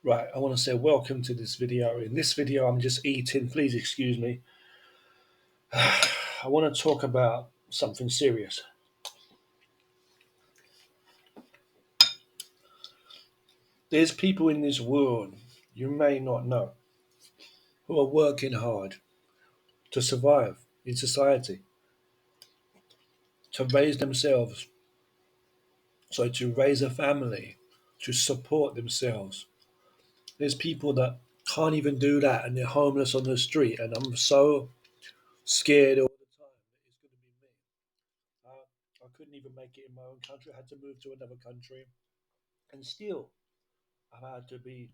Right, I want to say welcome to this video. In this video, I'm just eating. Please excuse me. I want to talk about something serious. There's people in this world you may not know who are working hard to survive in society, to raise themselves, so to raise a family, to support themselves. There's people that can't even do that and they're homeless on the street, and I'm so scared all the time that it's going to be me. I couldn't even make it in my own country. I had to move to another country. And still, I've had to be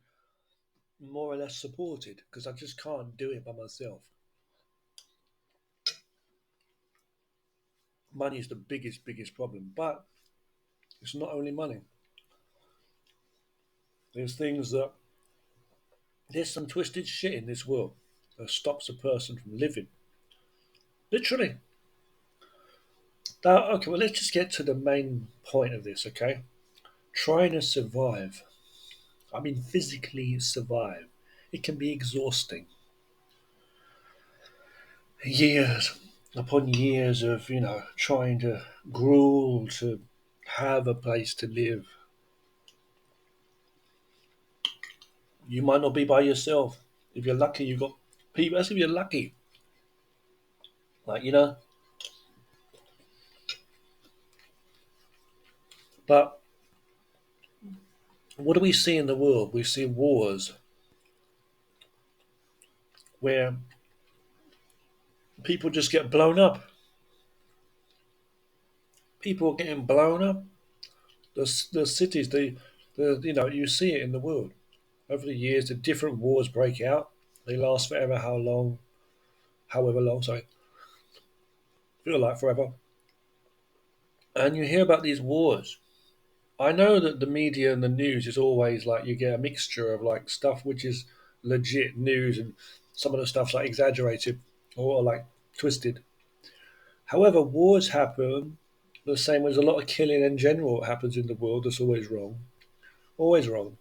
more or less supported because I just can't do it by myself. Money is the biggest problem, but it's not only money. There's things that there's some twisted shit in this world that stops a person from living. Literally. Now, okay, well, let's just get to the main point of this, okay? Trying to survive. I mean, physically survive. It can be exhausting. Years upon years of, trying to gruel to have a place to live. You might not be by yourself. If you're lucky, you've got people. That's if you're lucky. Like, but what do we see in the world? We see wars where people just get blown up. People are getting blown up. The cities, you see it in the world. Over the years, the different wars break out. They last forever. How long? However long. Sorry, feel like forever. And you hear about these wars. I know that the media and the news is always like you get a mixture of like stuff which is legit news and some of the stuff's like exaggerated or like twisted. However, wars happen the same as a lot of killing in general happens in the world. That's always wrong. Always wrong.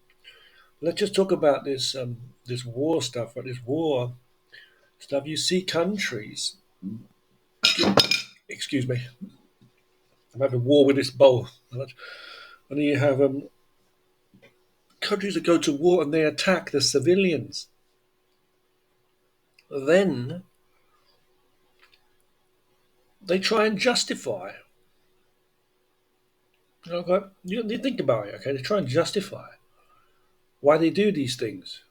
Let's just talk about this war stuff. Right? This war stuff. You see countries. Excuse me. I'm having war with this bowl. And you have countries that go to war and they attack the civilians. Then they try and justify. Okay, you think about it. Okay, they try and justify why they do these things.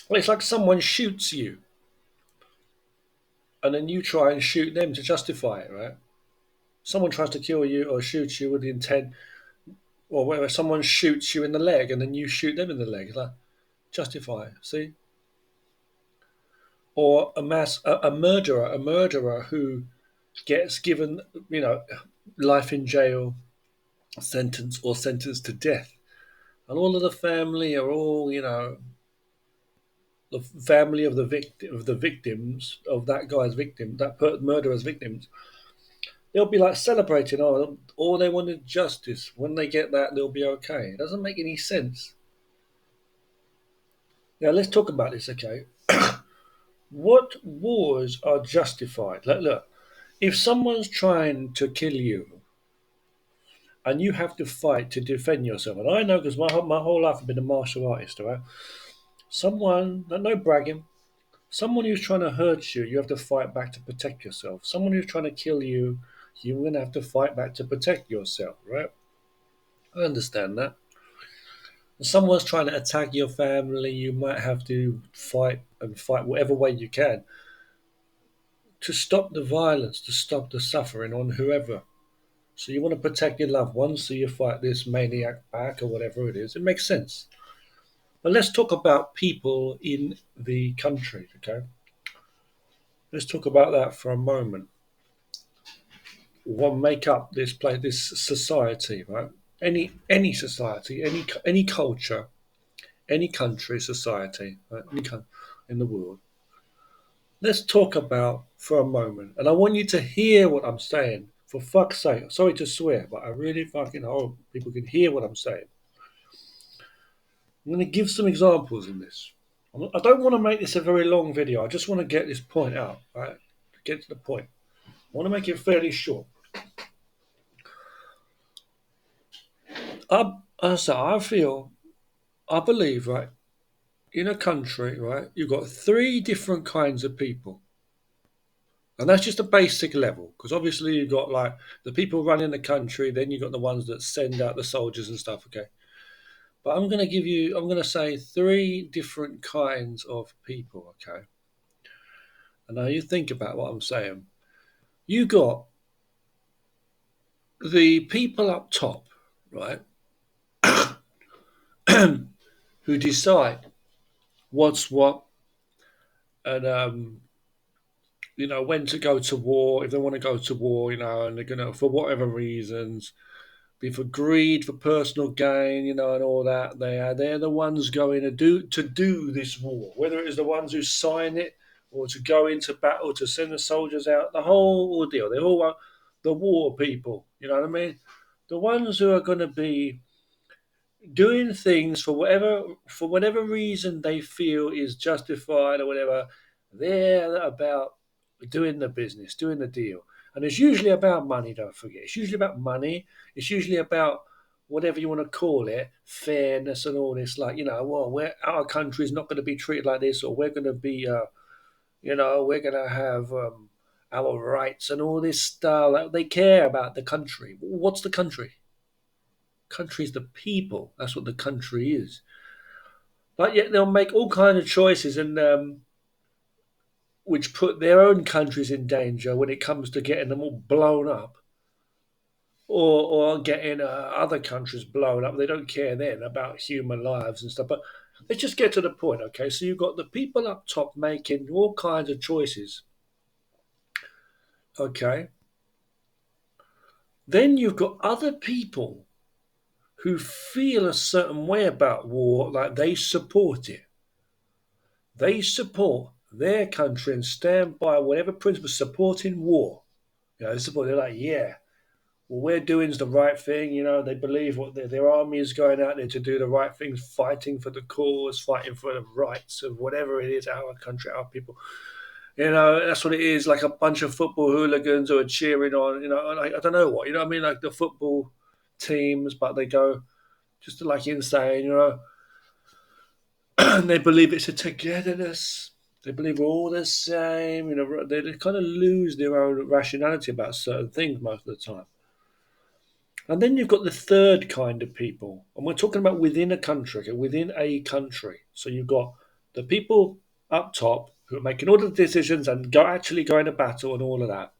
Well, it's like someone shoots you, and then you try and shoot them to justify it, right? Someone tries to kill you or shoot you with the intent, or whatever. Someone shoots you in the leg, and then you shoot them in the leg. It's like justify. See, or a murderer who gets given, life in jail sentence or sentenced to death, and all of the family are all, the family of the victims of that guy's victim, murderer's victims, they'll be like celebrating. Oh, all they wanted justice. When they get that, they'll be okay. It doesn't make any sense. Now let's talk about this, okay? What wars are justified? Look, if someone's trying to kill you and you have to fight to defend yourself, and I know because my whole life I've been a martial artist, all right? Someone, no bragging, someone who's trying to hurt you, you have to fight back to protect yourself. Someone who's trying to kill you, you're going to have to fight back to protect yourself, right? I understand that. If someone's trying to attack your family, you might have to fight and fight whatever way you can to stop the violence, to stop the suffering on whoever. So you want to protect your loved ones, so you fight this maniac back or whatever it is. It makes sense. But let's talk about people in the country, okay? Let's talk about that for a moment. What make up this place, this society, right? Any society, any culture, any country, society, right? In the world. Let's talk about for a moment, and I want you to hear what I'm saying For fuck's sake, sorry to swear, but I really fucking hope people can hear what I'm saying. I'm going to give some examples in this. I don't want to make this a very long video. I just want to get this point out, right? Get to the point. I want to make it fairly short. I believe, right, in a country, right, you've got three different kinds of people. And that's just a basic level, because obviously you've got like the people running the country, then you've got the ones that send out the soldiers and stuff, okay? But I'm going to say three different kinds of people, okay? And now you think about what I'm saying. You got the people up top, right, who decide what's what and when to go to war if they want to go to war, and they're gonna for whatever reasons, be for greed, for personal gain, and all that. They're the ones going to do this war, whether it is the ones who sign it or to go into battle to send the soldiers out. The whole ordeal. They're all the war people. You know what I mean? The ones who are going to be doing things for whatever reason they feel is justified or whatever. They're about doing the business, doing the deal. And it's usually about money, don't forget. It's usually about money. It's usually about whatever you want to call it, fairness and all this. Like, our country is not going to be treated like this, or we're going to be, we're going to have our rights and all this stuff. Like, they care about the country. What's the country? Country is the people. That's what the country is. But yet they'll make all kinds of choices and which put their own countries in danger when it comes to getting them all blown up, or getting other countries blown up. They don't care then about human lives and stuff. But let's just get to the point, okay? So you've got the people up top making all kinds of choices, okay? Then you've got other people who feel a certain way about war, like they support it. They support their country and stand by whatever principle supporting war. They're like, yeah, well, we're doing the right thing. They believe what their army is going out there to do the right things, fighting for the cause, fighting for the rights of whatever it is, our country, our people. That's what it is, like a bunch of football hooligans who are cheering on, I don't know what, I mean? Like the football teams, but they go just like insane, and they believe it's a togetherness. They believe we're all the same. They kind of lose their own rationality about certain things most of the time. And then you've got the third kind of people, and we're talking about within a country, okay, within a country. So you've got the people up top who are making all the decisions and actually going to battle and all of that,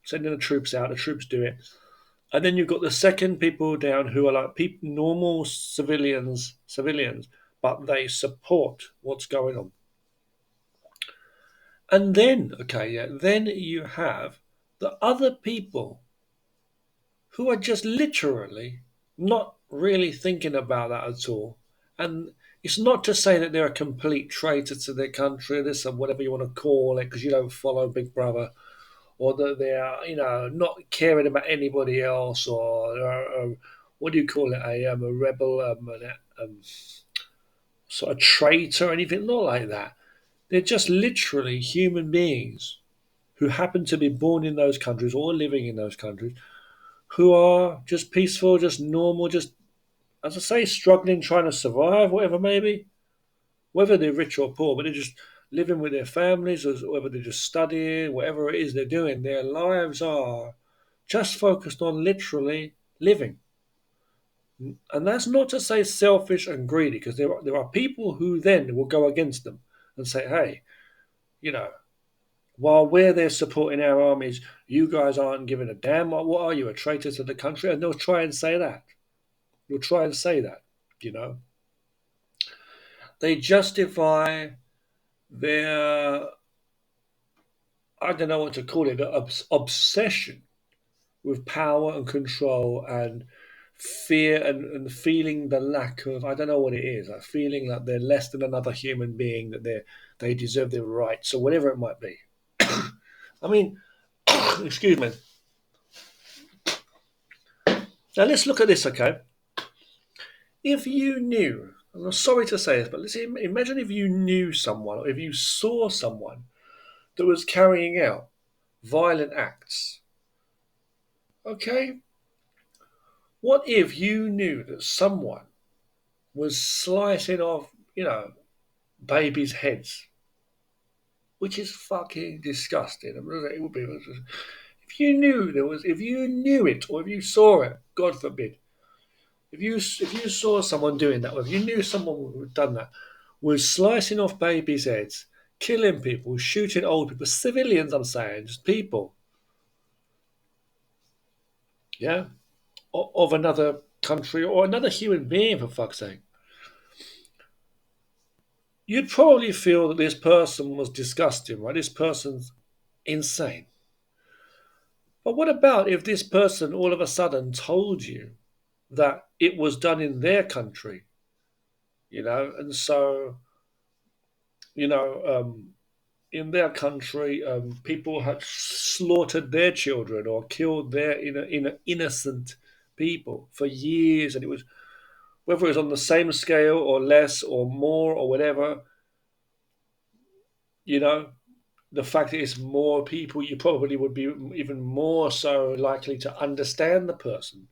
sending the troops out. The troops do it. And then you've got the second people down who are like normal civilians, but they support what's going on. And then, okay, yeah, then you have the other people who are just literally not really thinking about that at all. And it's not to say that they're a complete traitor to their country, this or whatever you want to call it, because you don't follow Big Brother, or that they are, not caring about anybody else, or what do you call it, a rebel, sort of traitor, or anything, not like that. They're just literally human beings who happen to be born in those countries or living in those countries, who are just peaceful, just normal, just, as I say, struggling, trying to survive, whatever maybe, whether they're rich or poor, but they're just living with their families, or whether they're just studying, whatever it is they're doing, their lives are just focused on literally living. And that's not to say selfish and greedy, because there are people who then will go against them and say, hey, you know, while we're there supporting our armies, you guys aren't giving a damn. What are you, a traitor to the country? And they'll try and say that. You'll try and say that, They justify their, I don't know what to call it, obsession with power and control and fear, and feeling the lack of, I don't know what it is, like feeling like they're less than another human being, that they deserve their rights or whatever it might be. I mean, excuse me. Now let's look at this, okay? If you knew, and I'm sorry to say this, but let's imagine if you knew someone or if you saw someone that was carrying out violent acts, okay? What if you knew that someone was slicing off, babies' heads, which is fucking disgusting. It would be if you knew if you knew it, or if you saw it. God forbid, if you saw someone doing that, or if you knew someone who had done that, was slicing off babies' heads, killing people, shooting old people, civilians. I'm saying, just people, yeah, of another country or another human being, for fuck's sake. You'd probably feel that this person was disgusting, right? This person's insane. But what about if this person all of a sudden told you that it was done in their country, and so, you know, in their country, people had slaughtered their children or killed their innocent people for years, and it was whether it was on the same scale or less or more or whatever, you know, the fact that it's more people, you probably would be even more so likely to understand the person.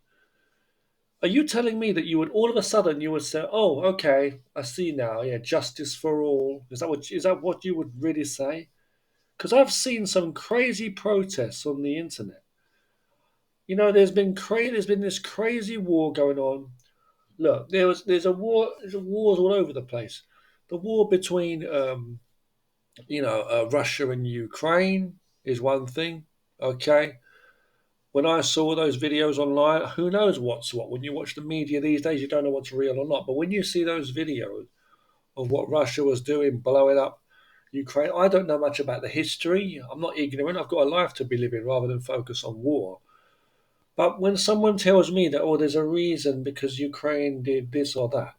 Are you telling me that you would all of a sudden you would say, "Oh, okay, I see now. Yeah, justice for all." Is that what you would really say? Because I've seen some crazy protests on the internet. There's been this crazy war going on. Look, there's a wars all over the place. The war between Russia and Ukraine is one thing. Okay, when I saw those videos online, who knows what's what? When you watch the media these days, you don't know what's real or not. But when you see those videos of what Russia was doing, blowing up Ukraine, I don't know much about the history. I'm not ignorant. I've got a life to be living rather than focus on war. But when someone tells me that, oh, there's a reason because Ukraine did this or that,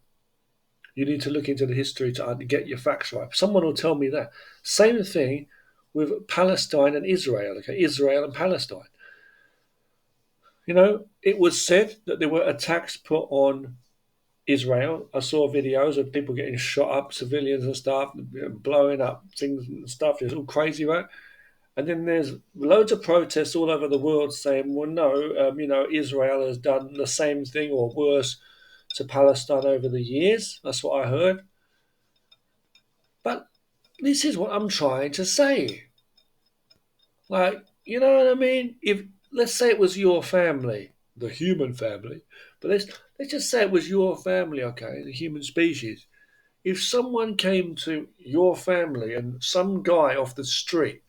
you need to look into the history to get your facts right. Someone will tell me that. Same thing with Palestine and Israel. Okay, Israel and Palestine. It was said that there were attacks put on Israel. I saw videos of people getting shot up, civilians and stuff, blowing up things and stuff. It's all crazy, right? And then there's loads of protests all over the world saying, well, no, Israel has done the same thing or worse to Palestine over the years. That's what I heard. But this is what I'm trying to say. Like, you know what I mean? If let's say it was your family, the human family, but let's just say it was your family, okay, the human species. If someone came to your family and some guy off the street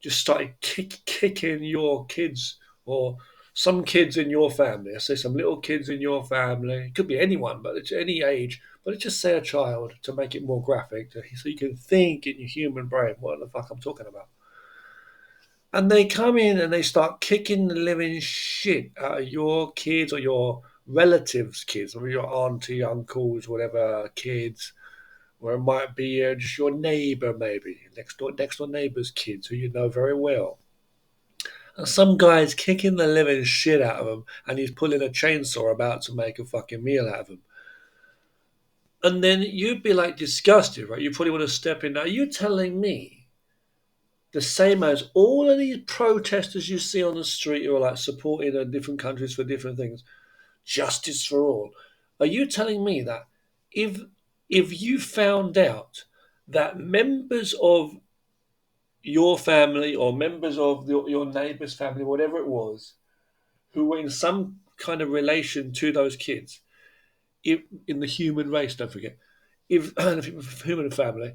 just started kicking your kids or some kids in your family, let's say some little kids in your family, it could be anyone, but it's any age, but let's just say a child to make it more graphic, so you can think in your human brain what the fuck I'm talking about. And they come in and they start kicking the living shit out of your kids or your relatives' kids, or your auntie, uncles, whatever kids, or it might be just your neighbour, maybe next door neighbour's kids who you know very well. And some guy's kicking the living shit out of them, and he's pulling a chainsaw about to make a fucking meal out of them. And then you'd be like disgusted, right? You probably want to step in. Now, you telling me the same as all of these protesters you see on the street who are like supporting different countries for different things, justice for all. Are you telling me that if if you found out that members of your family or members of your neighbour's family, whatever it was, who were in some kind of relation to those kids, if in the human race, don't forget, if human family,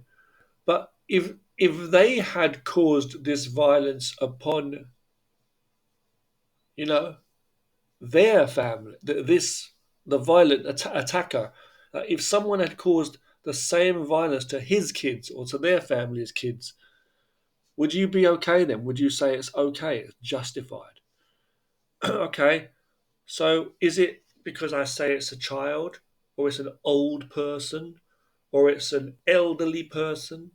but if they had caused this violence upon you know their family, the violent attacker, if someone had caused the same violence to his kids or to their family's kids, would you be okay then? Would you say it's okay, it's justified? Okay, so is it because I say it's a child, or it's an old person, or it's an elderly person,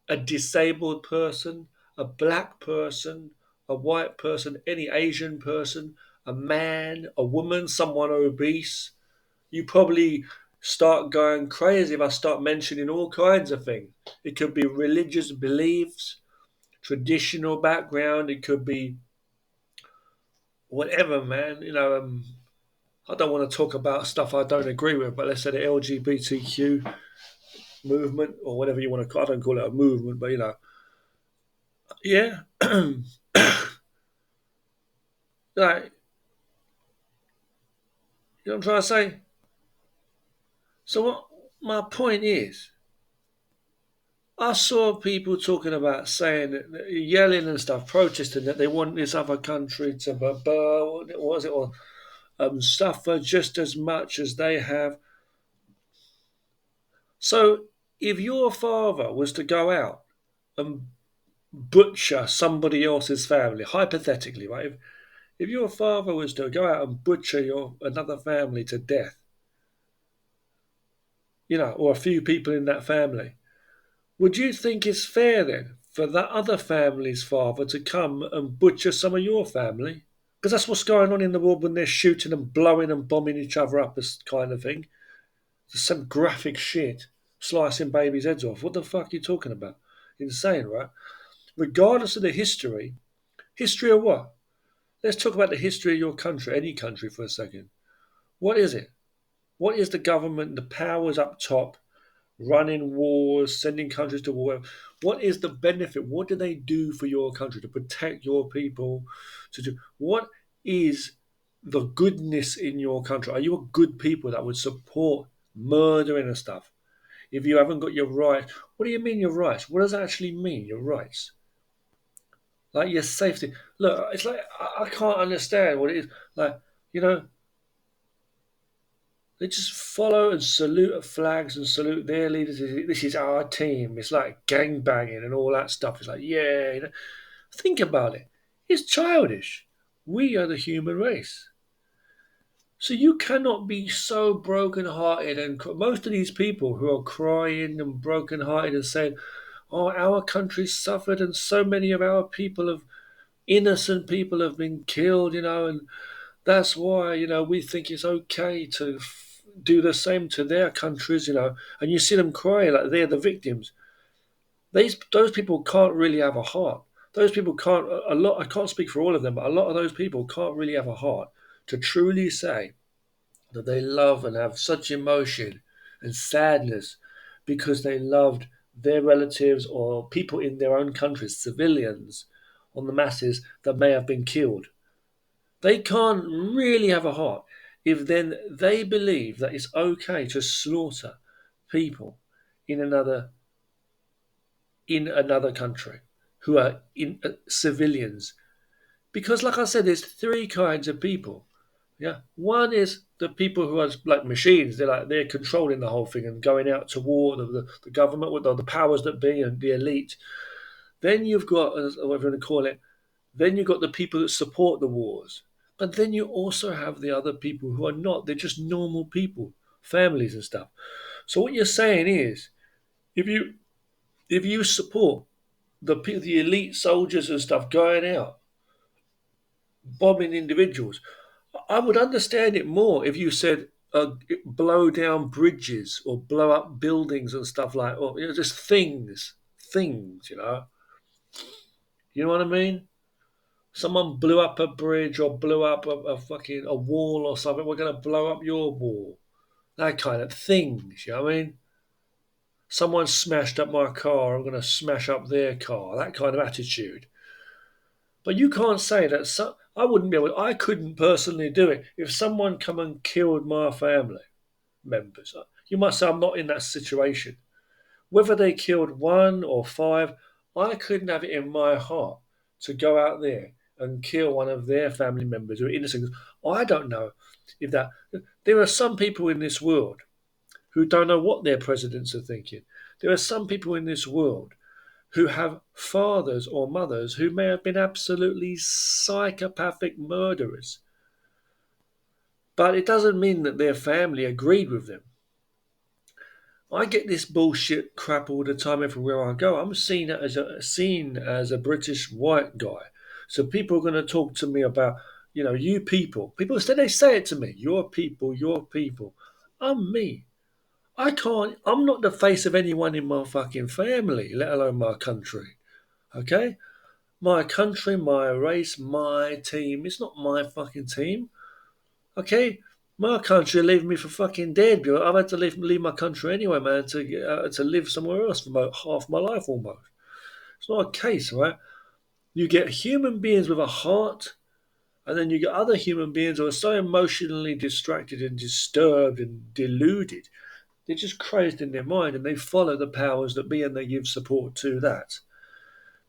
a disabled person, a black person, a white person, any Asian person, a man, a woman, someone obese, you probably start going crazy if I start mentioning all kinds of things. It could be religious beliefs, traditional background, it could be whatever, man. I don't want to talk about stuff I don't agree with, but let's say the LGBTQ movement or whatever you want to call it. I don't call it a movement, but yeah. Like, you know what I'm trying to say? So what my point is, I saw people talking about saying, yelling and stuff, protesting that they want this other country to, what was it, or suffer just as much as they have. So if your father was to go out and butcher somebody else's family, hypothetically, right? If your father was to go out and butcher another family to death, or a few people in that family, would you think it's fair then for that other family's father to come and butcher some of your family? Because that's what's going on in the world when they're shooting and blowing and bombing each other up, this kind of thing. It's some graphic shit, slicing babies' heads off. What the fuck are you talking about? Insane, right? Regardless of the history of what? Let's talk about the history of your country, any country, for a second. What is it? What is the government, the powers up top, running wars, sending countries to war? What is the benefit? What do they do for your country to protect your people? What is the goodness in your country? Are you a good people that would support murdering and stuff? If you haven't got your rights, what do you mean your rights? What does that actually mean, your rights? Like your safety. Look, it's like I can't understand what it is. Like, you know, they just follow and salute flags and salute their leaders. This is our team. It's like gang banging and all that stuff. It's like, yeah. Think about it. It's childish. We are the human race. So you cannot be so broken-hearted, and most of these people who are crying and broken-hearted and saying, "Oh, our country suffered, and so many of our people have innocent people have been killed," and that's why we think it's okay to do the same to their countries. And you see them crying like they're the victims. Those people can't really have a heart. Those people can't. A lot. I can't speak for all of them, but a lot of those people can't really have a heart to truly say that they love and have such emotion and sadness because they loved their relatives or people in their own countries, civilians, on the masses that may have been killed. They can't really have a heart if then they believe that it's okay to slaughter people in another country who are civilians. Because, like I said, there's three kinds of people. Yeah, one is the people who are like machines. They're controlling the whole thing and going out to war. The government with the powers that be and the elite. Then you've got, whatever you want to call it. Then you've got the people that support the wars. But then you also have the other people who are not. They're just normal people, families and stuff. So what you're saying is, if you support the elite soldiers and stuff going out bombing individuals, I would understand it more if you said blow down bridges or blow up buildings and stuff like, or just things. You know what I mean? Someone blew up a bridge or blew up a fucking a wall or something. We're gonna blow up your wall. That kind of things. You know what I mean? Someone smashed up my car. I'm gonna smash up their car. That kind of attitude. But you can't say that. I wouldn't be able. I couldn't personally do it if someone come and killed my family members. You must say I'm not in that situation. Whether they killed one or five, I couldn't have it in my heart to go out there and kill one of their family members who are innocent. I don't know if that. There are some people in this world who don't know what their presidents are thinking. There are some people in this world who have fathers or mothers who may have been absolutely psychopathic murderers. But it doesn't mean that their family agreed with them. I get this bullshit crap all the time everywhere I go. I'm seen as a British white guy. So people are going to talk to me about, you people. People say they say it to me. Your people, your people. I'm me. I can't. I'm not the face of anyone in my fucking family, let alone my country. Okay, my country, my race, my team. It's not my fucking team. Okay, my country leave me for fucking dead. I've had to leave my country anyway, man, to live somewhere else for about half my life almost. It's not a case, right? You get human beings with a heart, and then you get other human beings who are so emotionally distracted and disturbed and deluded. They're just crazed in their mind and they follow the powers that be and they give support to that.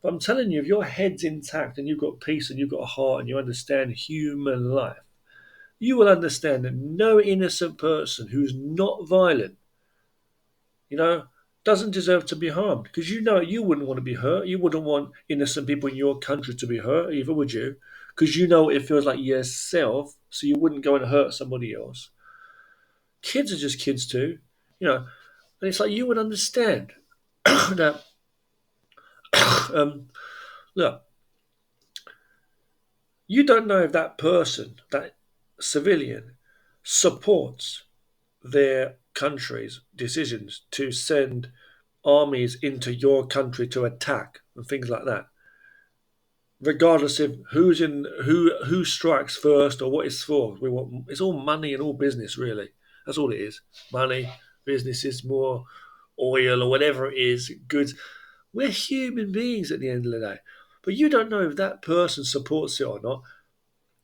But I'm telling you, if your head's intact and you've got peace and you've got a heart and you understand human life, you will understand that no innocent person who's not violent, you know, doesn't deserve to be harmed. Because you wouldn't want to be hurt. You wouldn't want innocent people in your country to be hurt either, would you? Because you know it feels like yourself, so you wouldn't go and hurt somebody else. Kids are just kids too, you know, and it's like you would understand that. um, Look, you don't know if that person, that civilian, supports their country's decisions to send armies into your country to attack and things like that. Regardless of who strikes first or what it's for, it's all money and all business really. That's all it is. Money, businesses, more oil or whatever it is, goods. We're human beings at the end of the day. But you don't know if that person supports it or not.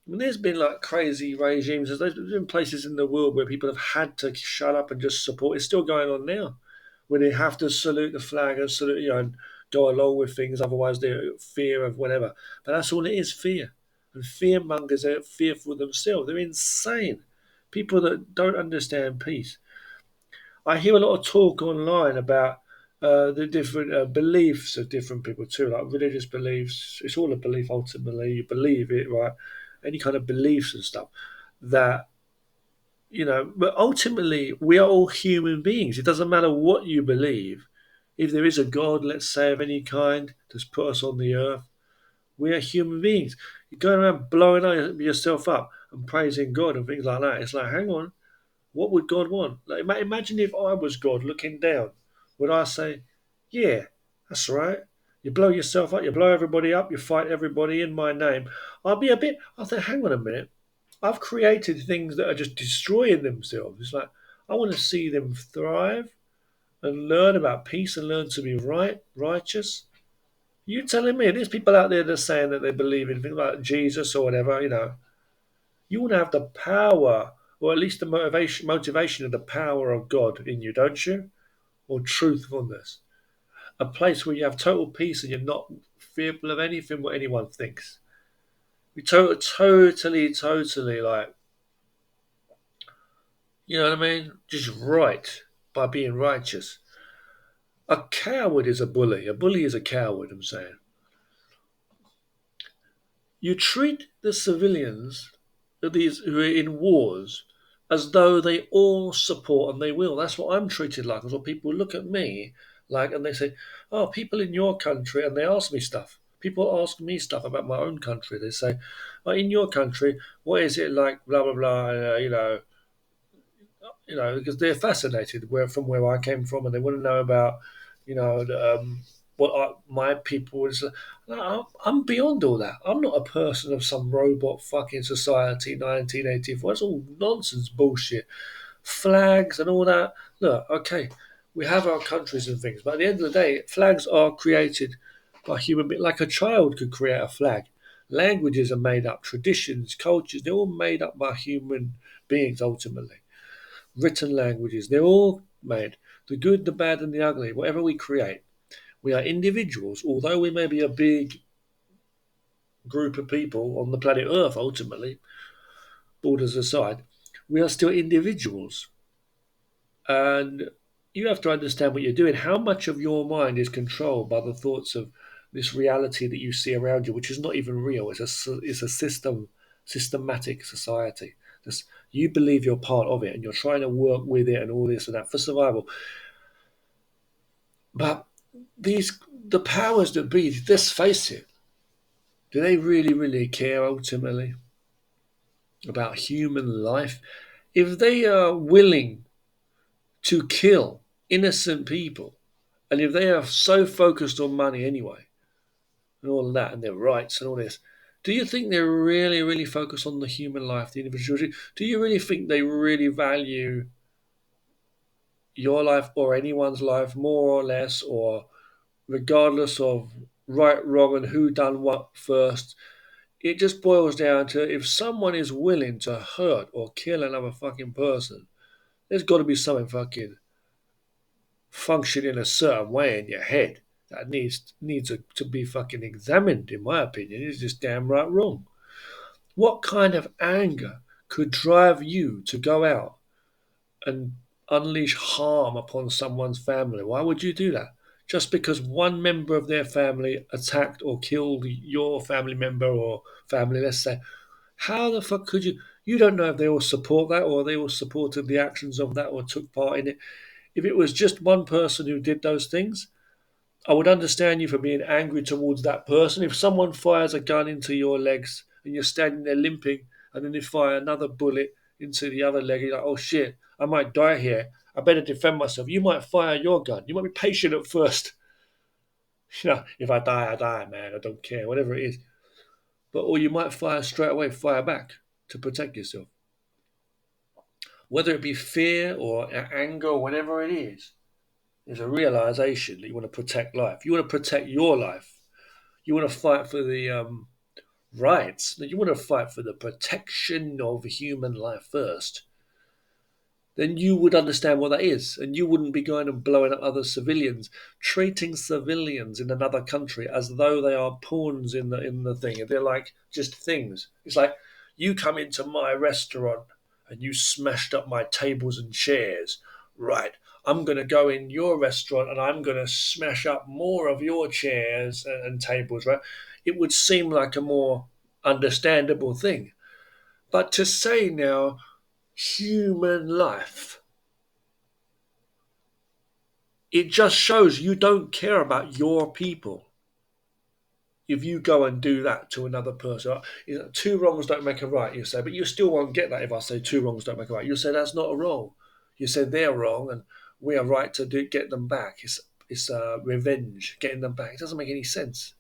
I mean, there's been like crazy regimes. There's been places in the world where people have had to shut up and just support. It's still going on now, where they have to salute the flag and salute, and go along with things. Otherwise, they're fear of whatever. But that's all it is, fear. And fear mongers are fearful themselves. They're insane. People that don't understand peace. I hear a lot of talk online about the different beliefs of different people too, like religious beliefs. It's all a belief ultimately. You believe it, right? Any kind of beliefs and stuff that but ultimately we are all human beings. It doesn't matter what you believe. If there is a God, let's say of any kind, that's put us on the earth, we are human beings. You're going around blowing yourself up and praising God and things like that. It's like, hang on, what would God want? Like, imagine if I was God looking down. Would I say, yeah, that's right. You blow yourself up, you blow everybody up, you fight everybody in my name. I'll think, hang on a minute. I've created things that are just destroying themselves. It's like, I want to see them thrive and learn about peace and learn to be righteous. You telling me there's people out there that are saying that they believe in things like Jesus or whatever, you want to have the power, or at least the motivation of the power of God in you, don't you? Or truthfulness. A place where you have total peace and you're not fearful of anything what anyone thinks. We totally like, you know what I mean? Just right by being righteous. A coward is a bully. A bully is a coward, I'm saying. You treat the civilians, these who are in wars, as though they all support and they will. That's what I'm treated like. That's what people look at me like and they say, oh, people in your country, and they ask me stuff. People ask me stuff about my own country. They say, oh, in your country, what is it like, blah, blah, blah, because they're fascinated from where I came from, and they want to know about, my people is. I'm beyond all that. I'm not a person of some robot fucking society, 1984. That's all nonsense bullshit. Flags and all that. Look, okay, we have our countries and things, but at the end of the day, flags are created by human beings. Like a child could create a flag. Languages are made up, traditions, cultures, they're all made up by human beings ultimately. Written languages, they're all made. The good, the bad, and the ugly, whatever we create. We are individuals, although we may be a big group of people on the planet Earth ultimately, borders aside, we are still individuals. And you have to understand what you're doing. How much of your mind is controlled by the thoughts of this reality that you see around you, which is not even real? It's a systematic society. You believe you're part of it, and you're trying to work with it, and all this and that for survival. But the powers that be, let's face it, do they really, really care ultimately? about human life, if they are willing to kill innocent people, and if they are so focused on money anyway, and all of that, and their rights and all this, do you think they're really, really focused on the human life, the individual? Do you really think they really value your life or anyone's life more or less, or regardless of right, wrong, and who done what first? It just boils down to if someone is willing to hurt or kill another fucking person, there's got to be something fucking functioning a certain way in your head that needs to be fucking examined. In my opinion, it's just damn right wrong. What kind of anger could drive you to go out and unleash harm upon someone's family? Why would you do that? Just because one member of their family attacked or killed your family member or family, let's say, how the fuck could you? You don't know if they all support that or they all supported the actions of that or took part in it. If it was just one person who did those things, I would understand you for being angry towards that person. If someone fires a gun into your legs and you're standing there limping, and then they fire another bullet into the other leg, you're like, oh shit, I might die here. I better defend myself. You might fire your gun. You might be patient at first. If I die, I die, man. I don't care, whatever it is. But or you might fire straight away, fire back to protect yourself. Whether it be fear or anger or whatever it is, there's a realization that you want to protect life. You want to protect your life. You want to fight for the rights. You want to fight for the protection of human life first. Then you would understand what that is, and you wouldn't be going and blowing up other civilians, treating civilians in another country as though they are pawns in the thing. They're like just things. It's like you come into my restaurant and you smashed up my tables and chairs. Right, I'm going to go in your restaurant and I'm going to smash up more of your chairs and tables. Right, it would seem like a more understandable thing. But to say now human life, it just shows you don't care about your people if you go and do that to another person. Two wrongs don't make a right, you say, but you still won't get that if I say two wrongs don't make a right. You say that's not a wrong. You say they're wrong and we are right to get them back. It's revenge, getting them back. It doesn't make any sense.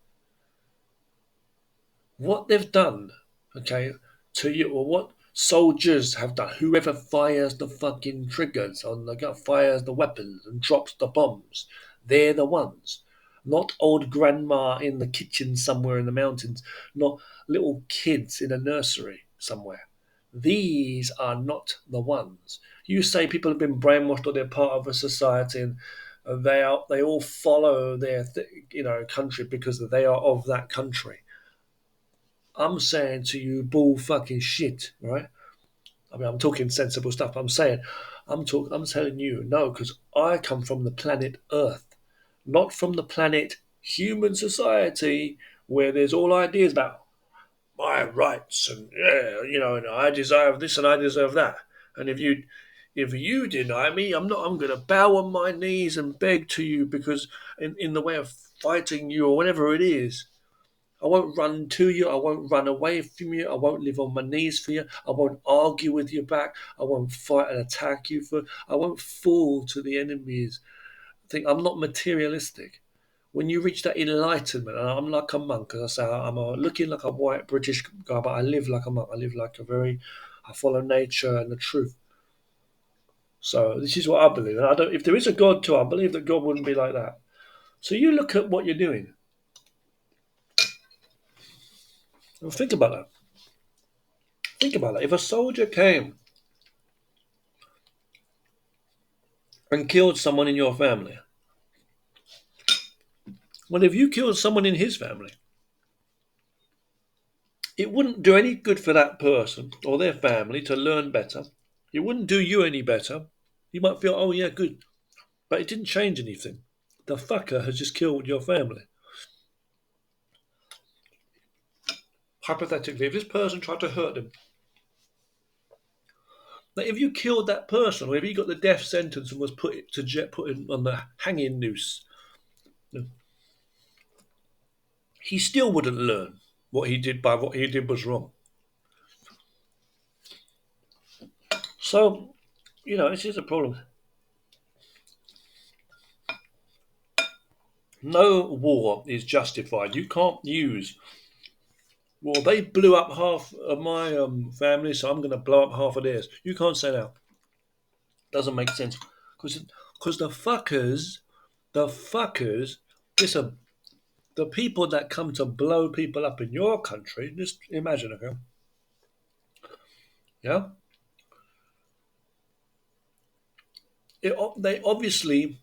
What they've done, okay, to you, or what soldiers have done, whoever fires the fucking triggers on the gun, fires the weapons and drops the bombs, they're the ones. Not old grandma in the kitchen somewhere in the mountains, not little kids in a nursery somewhere. These are not the ones. You say people have been brainwashed or they're part of a society and they all follow their country because they are of that country. I'm saying to you, bull fucking shit, right? I mean, I'm talking sensible stuff. I'm telling you, no, because I come from the planet Earth, not from the planet human society, where there's all ideas about my rights and yeah, and I deserve this and I deserve that. And if you deny me, I'm going to bow on my knees and beg to you because in the way of fighting you or whatever it is. I won't run to you. I won't run away from you. I won't live on my knees for you. I won't argue with you back. I won't fight and attack you for. I won't fall to the enemies. I'm not materialistic. When you reach that enlightenment, and I'm like a monk, as I say, looking like a white British guy, but I live like a monk. I live like I follow nature and the truth. So this is what I believe. And I don't. If there is a God too, I believe that God wouldn't be like that. So you look at what you're doing and think about that. Think about that. If a soldier came and killed someone in your family, well, if you killed someone in his family, it wouldn't do any good for that person or their family to learn better. It wouldn't do you any better. You might feel, oh yeah, good. But it didn't change anything. The fucker has just killed your family. Hypothetically, if this person tried to hurt them, like if you killed that person, or if he got the death sentence and was put in on the hanging noose, he still wouldn't learn what he did was wrong. So, this is a problem. No war is justified. You can't use, well, they blew up half of my family, so I'm going to blow up half of theirs. You can't say that. Doesn't make sense. Because the fuckers, listen, the people that come to blow people up in your country, just imagine, okay? Yeah? They obviously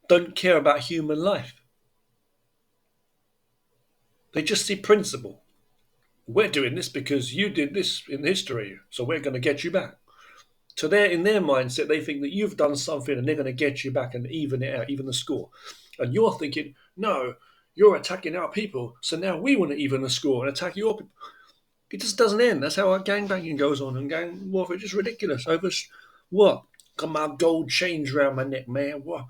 don't care about human life. They just see principle. We're doing this because you did this in history, so we're going to get you back. So in their mindset, they think that you've done something and they're going to get you back and even it out, even the score. And you're thinking, no, you're attacking our people, so now we want to even the score and attack your people. It just doesn't end. That's how our gang banging goes on and gang warfare. Just ridiculous. Over what? Got my gold chains around my neck, man. What?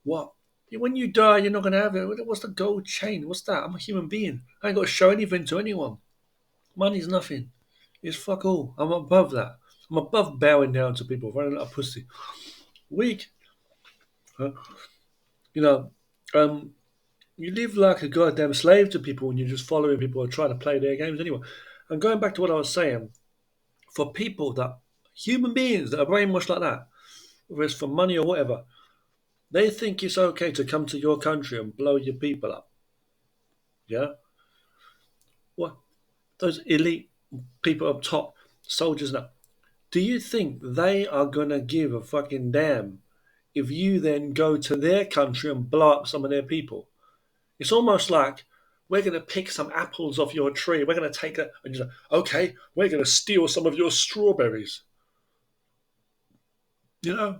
What? When you die, you're not going to have it. What's the gold chain? What's that? I'm a human being. I ain't got to show anything to anyone. Money's nothing. It's fuck all. I'm above that. I'm above bowing down to people, running like a pussy. Weak. Huh? You know, um, you live like a goddamn slave to people and you're just following people and trying to play their games anyway. And going back to what I was saying, for people that, human beings that are brainwashed like that, whether it's for money or whatever, they think it's okay to come to your country and blow your people up. Yeah? What? Those elite people up top, soldiers now. Do you think they are going to give a fucking damn if you then go to their country and blow up some of their people? It's almost like we're going to pick some apples off your tree. We're going to take it and just, okay, we're going to steal some of your strawberries. You know,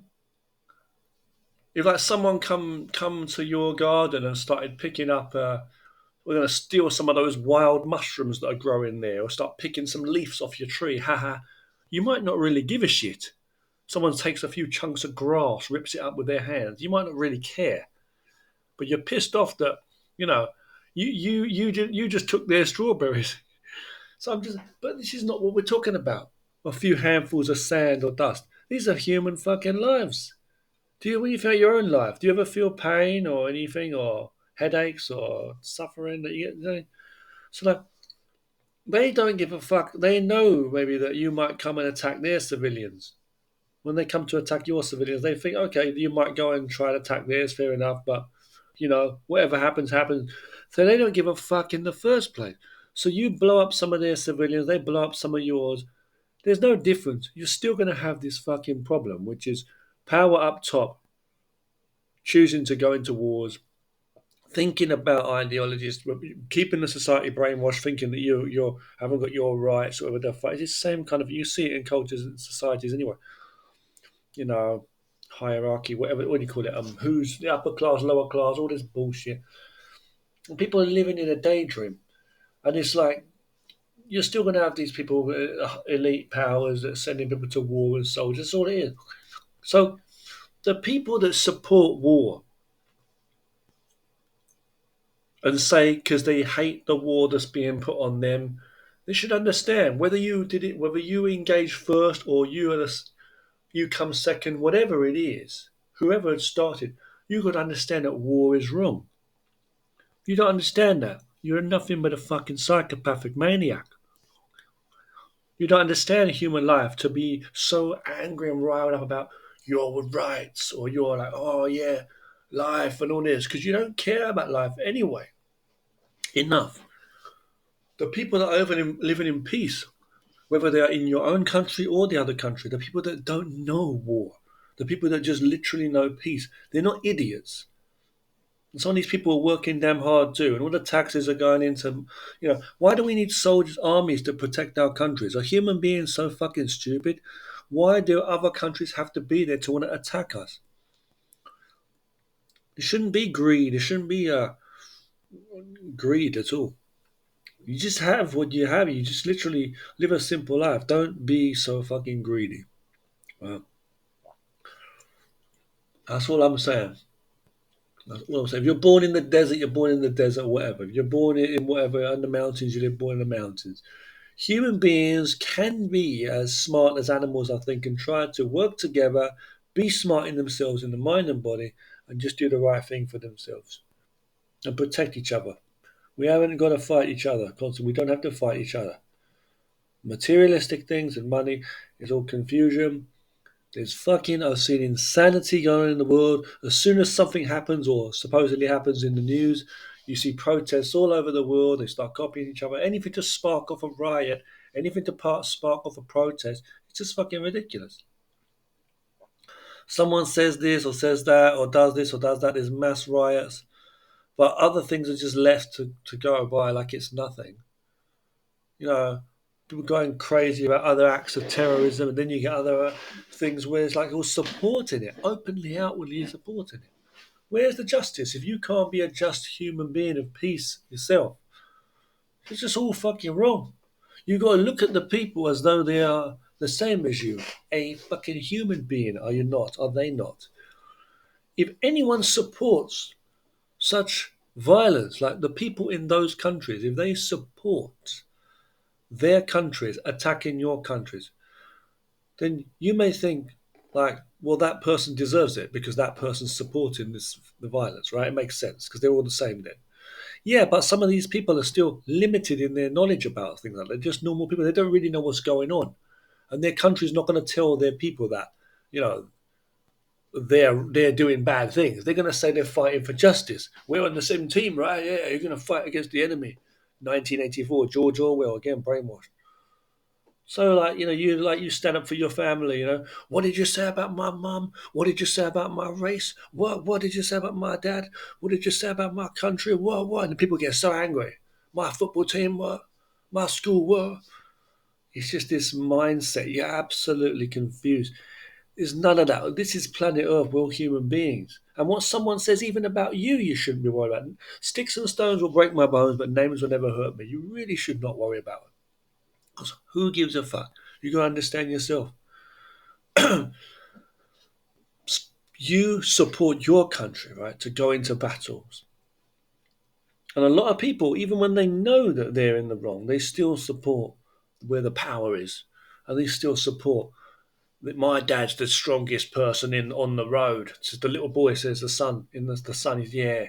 if like someone come to your garden and started picking up, we're going to steal some of those wild mushrooms that are growing there, or start picking some leaves off your tree. Haha, you might not really give a shit. Someone takes a few chunks of grass, rips it up with their hands. You might not really care, but you're pissed off that you know you just took their strawberries. So but this is not what we're talking about. A few handfuls of sand or dust. These are human fucking lives. When you feel your own life, do you ever feel pain or anything, or headaches or suffering that you get? So like, they don't give a fuck. They know maybe that you might come and attack their civilians. When they come to attack your civilians, they think, okay, you might go and try to attack theirs, fair enough, but whatever happens, happens. So they don't give a fuck in the first place. So you blow up some of their civilians, they blow up some of yours. There's no difference. You're still going to have this fucking problem, which is power up top, choosing to go into wars, thinking about ideologies, keeping the society brainwashed, thinking that you haven't got your rights or whatever. It's the same kind of. You see it in cultures and societies anyway. You know, hierarchy, whatever, what do you call it? Who's the upper class, lower class, all this bullshit. And people are living in a daydream, and it's like you're still going to have these people, elite powers that are sending people to war and soldiers. That's all it is. So the people that support war and say because they hate the war that's being put on them, they should understand whether you did it, whether you engaged first or you come second, whatever it is, whoever had started, you got to understand that war is wrong. You don't understand that. You're nothing but a fucking psychopathic maniac. You don't understand human life to be so angry and riled up about your rights or you're like, oh yeah, life and all this, because you don't care about life anyway. Enough. The people that are living in peace, whether they are in your own country or the other country, the people that don't know war, the people that just literally know peace, they're not idiots. And some of these people are working damn hard too, and all the taxes are going into, why do we need soldiers, armies to protect our countries? Are human beings so fucking stupid? Why do other countries have to be there to want to attack us? It shouldn't be greed. It shouldn't be greed at all. You just have what you have. You just literally live a simple life. Don't be so fucking greedy. Well, that's all I'm saying. That's all I'm saying. If you're born in the desert, you're born in the desert, or whatever. If you're born in whatever, in the mountains, you're born in the mountains. Human beings can be as smart as animals, I think, and try to work together, be smart in themselves, in the mind and body, and just do the right thing for themselves and protect each other. We haven't got to fight each other constantly. We don't have to fight each other. Materialistic things and money is all confusion. There's fucking, I've seen insanity going on in the world. As soon as something happens or supposedly happens in the news, you see protests all over the world. They start copying each other. Anything to spark off a riot, anything to spark off a protest, it's just fucking ridiculous. Someone says this or says that or does this or does that. There's mass riots. But other things are just left to go by like it's nothing. You know, people going crazy about other acts of terrorism, and then you get other things where it's like all supporting it, openly, outwardly supporting it. Where's the justice? If you can't be a just human being of peace yourself, it's just all fucking wrong. You got to look at the people as though they are the same as you, a fucking human being. Are you not? Are they not? If anyone supports such violence, like the people in those countries, if they support their countries attacking your countries, then you may think like, well, that person deserves it because that person's supporting the violence, right? It makes sense because they're all the same then. Yeah, but some of these people are still limited in their knowledge about things like that. They're just normal people. They don't really know what's going on, and their country's not going to tell their people that you know they're doing bad things. They're going to say they're fighting for justice. We're on the same team, right? Yeah, you're going to fight against the enemy. 1984, George Orwell again, brainwashed. So you stand up for your family. What did you say about my mum? What did you say about my race? What did you say about my dad? What did you say about my country? What? And the people get so angry. My football team, what? My school, what? It's just this mindset. You're absolutely confused. There's none of that. This is planet Earth. We're all human beings. And what someone says even about you, you shouldn't be worried about. Sticks and stones will break my bones, but names will never hurt me. You really should not worry about it. Because who gives a fuck? You got to understand yourself. You support your country, right, to go into battles. And a lot of people, even when they know that they're in the wrong, they still support where the power is. And they still support that my dad's the strongest person in on the road. So the little boy says the son in the son is yeah.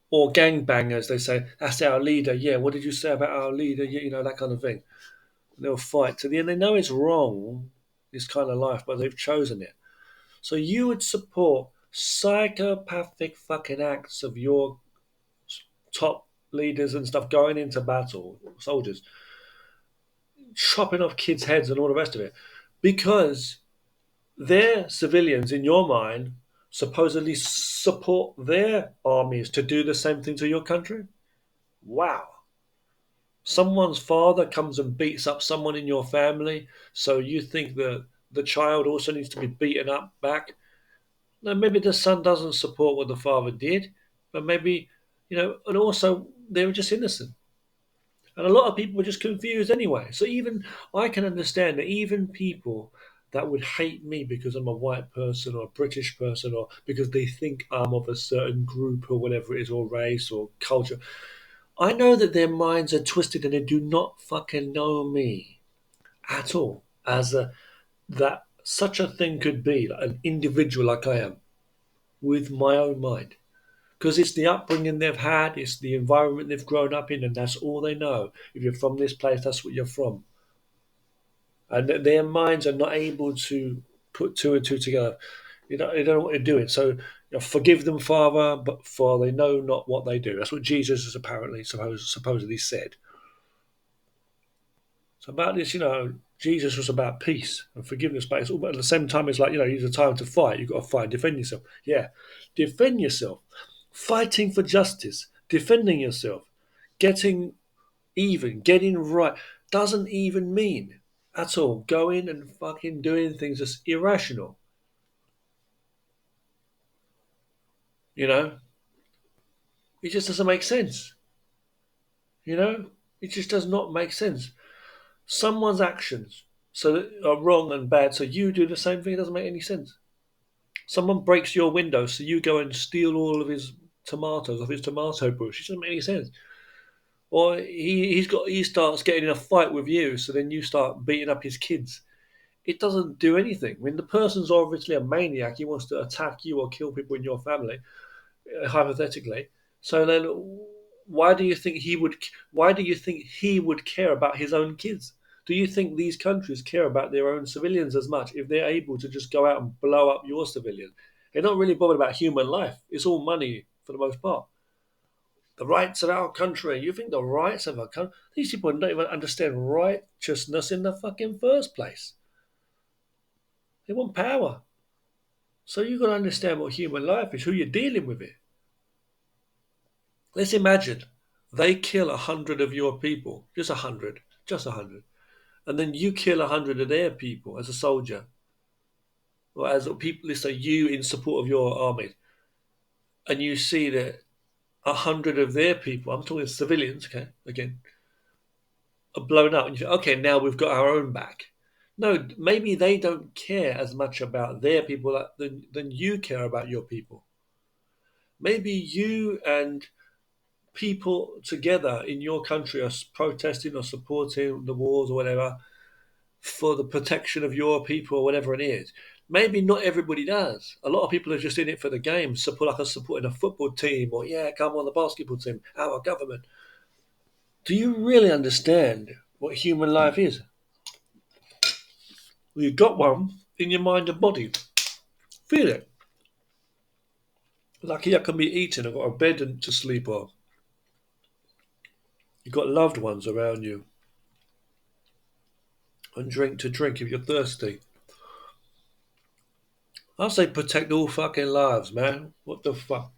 Or gangbangers, they say, that's our leader. Yeah, what did you say about our leader? Yeah, that kind of thing. And they'll fight to the end. They know it's wrong, this kind of life, but they've chosen it. So you would support psychopathic fucking acts of your top leaders and stuff going into battle, soldiers, chopping off kids' heads and all the rest of it, because their civilians, in your mind, supposedly support their armies to do the same thing to your country? Wow. Someone's father comes and beats up someone in your family, so you think that the child also needs to be beaten up back? No, maybe the son doesn't support what the father did, but maybe, and also they were just innocent. And a lot of people were just confused anyway. So even I can understand that even people that would hate me because I'm a white person or a British person or because they think I'm of a certain group or whatever it is, or race or culture, I know that their minds are twisted and they do not fucking know me at all as that such a thing could be, like an individual like I am with my own mind. Because it's the upbringing they've had, it's the environment they've grown up in, and that's all they know. If you're from this place, that's what you're from. And their minds are not able to put two and two together. They don't know what they're doing. So forgive them, Father, but for they know not what they do. That's what Jesus has apparently supposedly said. So about this, Jesus was about peace and forgiveness, but at the same time, it's like, it's a time to fight. You've got to fight, defend yourself. Yeah, defend yourself. Fighting for justice, defending yourself, getting even, getting right, doesn't even mean at all going and fucking doing things that's irrational. You know, it just doesn't make sense. It just does not make sense. Someone's actions are wrong and bad, so you do the same thing. It doesn't make any sense. Someone breaks your window, so you go and steal all of his tomatoes off his tomato bush. It doesn't make any sense. Or he starts getting in a fight with you, so then you start beating up his kids. It doesn't do anything. I mean, the person's obviously a maniac. He wants to attack you or kill people in your family, hypothetically. So then, why do you think he would? Why do you think he would care about his own kids? Do you think these countries care about their own civilians as much if they're able to just go out and blow up your civilians? They're not really bothered about human life. It's all money for the most part. The rights of our country. You think the rights of our country? These people don't even understand righteousness in the fucking first place. They want power. So you've got to understand what human life is, who you're dealing with it. Let's imagine they kill 100 of your people, just 100, and then you kill 100 of their people as a soldier, or as a people, let's say you in support of your army, and you see that 100 of their people, I'm talking civilians, okay, again, are blown up, and you think, okay, now we've got our own back. No, maybe they don't care as much about their people than you care about your people. Maybe you and people together in your country are protesting or supporting the wars or whatever for the protection of your people or whatever it is. Maybe not everybody does. A lot of people are just in it for the game, support like us supporting a football team or yeah, come on the basketball team, our government. Do you really understand what human life is? Well, you've got one in your mind and body. Feel it. Lucky I can be eaten. I've got a bed to sleep on. You've got loved ones around you. And drink to drink if you're thirsty. I say protect all fucking lives, man. What the fuck?